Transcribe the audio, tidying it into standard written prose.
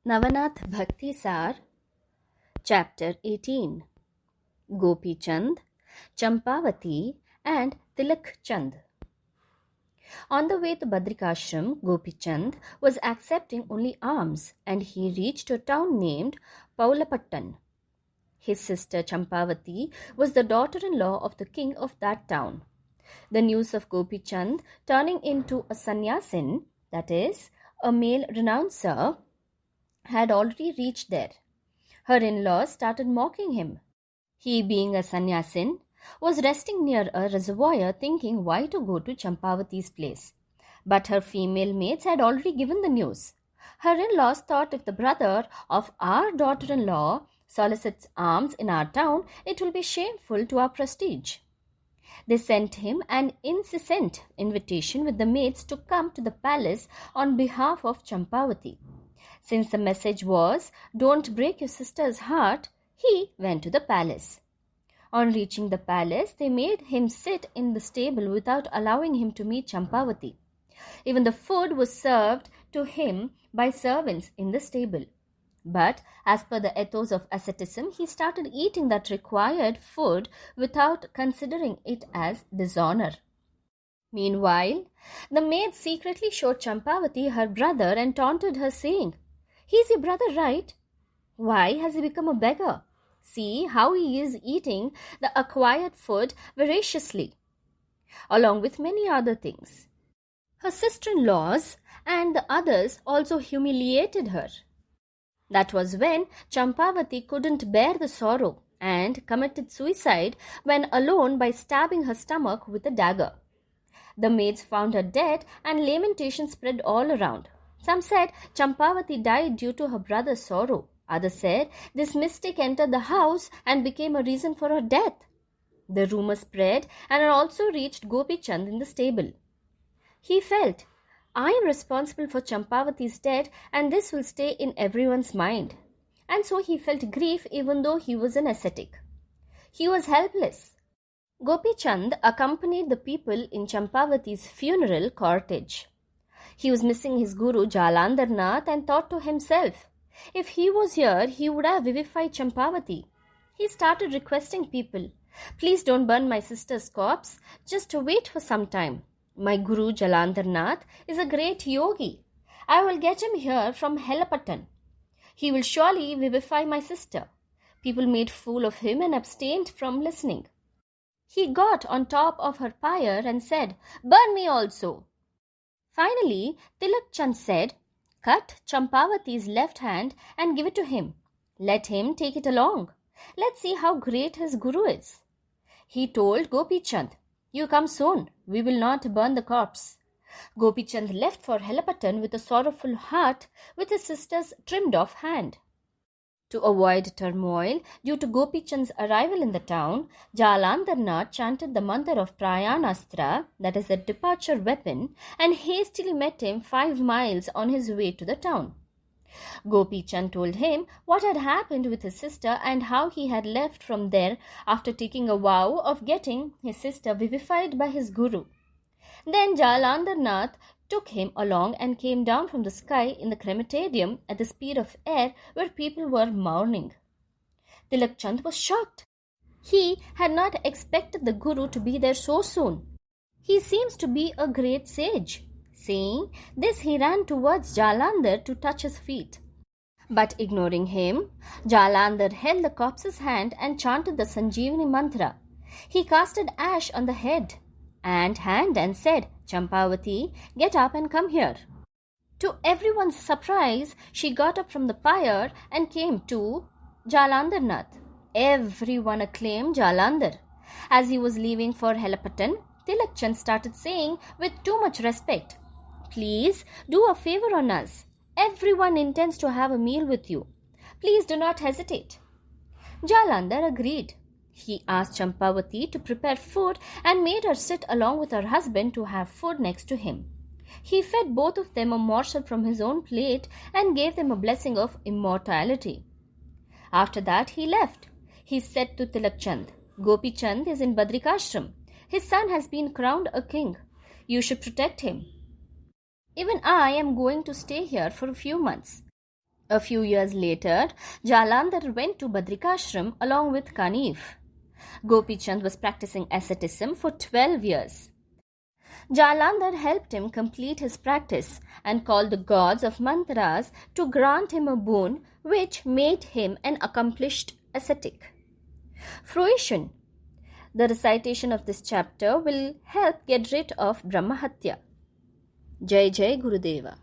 Navanath Bhakti Sar, Chapter 18. Gopichand, Champvati and Tilakchand. On the way to Badrikashram, Gopichand was accepting only alms and he reached a town named Paulapattan. His sister Champvati was the daughter-in-law of the king of that town. The news of Gopichand turning into a sannyasin, that is, a male renouncer, had already reached there. Her in-laws started mocking him. He, being a sannyasin, was resting near a reservoir thinking why to go to Champavati's place. But her female mates had already given the news. Her in-laws thought if the brother of our daughter-in-law solicits alms in our town, it will be shameful to our prestige. They sent him an incessant invitation with the maids to come to the palace on behalf of Champavati. Since the message was, "Don't break your sister's heart," he went to the palace. On reaching the palace, they made him sit in the stable without allowing him to meet Champavati. Even the food was served to him by servants in the stable. But as per the ethos of asceticism, he started eating that required food without considering it as dishonor. Meanwhile, the maid secretly showed Champavati her brother and taunted her, saying, "He's your brother, right? Why has he become a beggar? See how he is eating the acquired food voraciously," along with many other things. Her sister-in-laws and the others also humiliated her. That was when Champavati couldn't bear the sorrow and committed suicide when alone by stabbing her stomach with a dagger. The maids found her dead and lamentation spread all around. Some said Champavati died due to her brother's sorrow. Others said this mystic entered the house and became a reason for her death. The rumor spread and it also reached Gopichand in the stable. He felt, "I am responsible for Champavati's death and this will stay in everyone's mind." And so he felt grief even though he was an ascetic. He was helpless. Gopichand accompanied the people in Champavati's funeral cortege. He was missing his guru Jalandharnath and thought to himself, if he was here, he would have vivified Champavati. He started requesting people, "Please don't burn my sister's corpse, just wait for some time. My guru Jalandharnath is a great yogi. I will get him here from Helapattan. He will surely vivify my sister." People made fool of him and abstained from listening. He got on top of her pyre and said, "Burn me also." Finally, Tilakchand said, "Cut Champavati's left hand and give it to him. Let him take it along. Let's see how great his guru is." He told Gopichand, "You come soon. We will not burn the corpse." Gopichand left for Helapattan with a sorrowful heart with his sister's trimmed off hand. To avoid turmoil due to Gopichand's arrival in the town, Jalandharnath chanted the mantra of Prayanastra, that is the departure weapon, and hastily met him 5 miles on his way to the town. Gopichand told him what had happened with his sister and how he had left from there after taking a vow of getting his sister vivified by his guru. Then Jalandharnath took him along and came down from the sky in the crematorium at the speed of air where people were mourning. Tilakchand was shocked. He had not expected the guru to be there so soon. "He seems to be a great sage." Saying this, he ran towards Jalandhar to touch his feet. But ignoring him, Jalandhar held the corpse's hand and chanted the Sanjeevani mantra. He casted ash on the head and hand and said, "Champavati, get up and come here." To everyone's surprise, she got up from the pyre and came to Jalandharnath. Everyone acclaimed Jalandhar. As he was leaving for Helapattan, Tilakchand started saying with too much respect, "Please do a favor on us. Everyone intends to have a meal with you. Please do not hesitate." Jalandhar agreed. He asked Champavati to prepare food and made her sit along with her husband to have food next to him. He fed both of them a morsel from his own plate and gave them a blessing of immortality. After that he left. He said to Tilakchand, "Gopichand is in Badrikashram. His son has been crowned a king. You should protect him. Even I am going to stay here for a few months." A few years later, Jalandhar went to Badrikashram along with Kanif. Gopichand was practicing asceticism for 12 years. Jalandhar helped him complete his practice and called the gods of mantras to grant him a boon which made him an accomplished ascetic. Fruition. The recitation of this chapter will help get rid of Brahmahatya. Jai Jai Gurudeva.